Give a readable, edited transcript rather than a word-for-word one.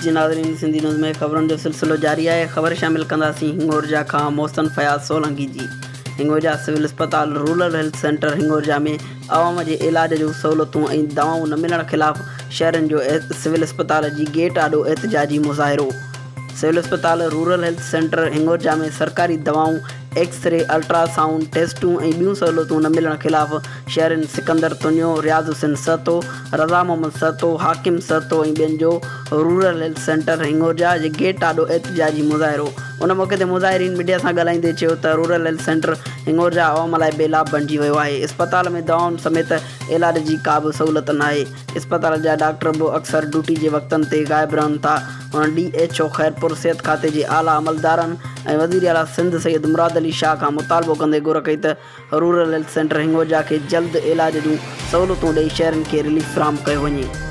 जी नाज़रीन, सिंधी न्यूज़ में ख़बरुनि जो सिलसिलो जारी है। ख़बर शामिल कंदासीं हिंगोरजा खां मोहसिन फयाज़ सोलंकी जी। हिंगोरजा सिविल अस्पताल रूरल हेल्थ सेंटर हिंगोरजा में आवाम जे इलाज जूं सहूलतूं ऐं दवाऊं न मिलण ख़िलाफ़ शहरनि जो सिविल अस्पताल जी गेट आॾो एहतिजाजी मुज़ाहिरो। सिविल अस्पताल रूरल हेल्थ सेंटर हिंगोरजा में सरकारी दवाऊं, एक्स-रे, अल्ट्रासाउंड टेस्टूं ऐं ॿियूं सहूलतूं न मिलण ख़िलाफ़ शहरनि सिकंदर तुनियो, रियाज़ हुसैन सहतो, रज़ा मोहम्मद सहतो, हाकिम सहतो ऐं ॿियनि जो रूरल हेल्थ सेंटर हिंगोरजा जे गेट आॾो एहतिजाजी मुज़ाहिरो। उन मौक़े ते मुज़ाहिरीन मीडिया सां ॻाल्हाईंदे चयो त रूरल हेल्थ सेंटर हिंगोरजा आवाम लाइ बेलाभ बणिजी वियो आहे। इस्पताल में दवाउनि समेत इलाज जी का बि सहूलियत न आहे। इस्पताल जा डॉक्टर बि अक्सर ड्यूटी जे वक़्तनि ते ग़ाइबु रहनि था। हुन DHO ख़ैरपुर सिहत खाते जे आला अमलदारनि ऐं वज़ीर आला सिंध सैयद मुराद अली शाह खां मुतालबो कंदे घुर कई त रूरल हेल्थ सेंटर हिंगोरजा खे जल्द इलाज जूं सहूलतूं ॾेई शहरनि खे रिलीफ फ़राहम कयो वञे।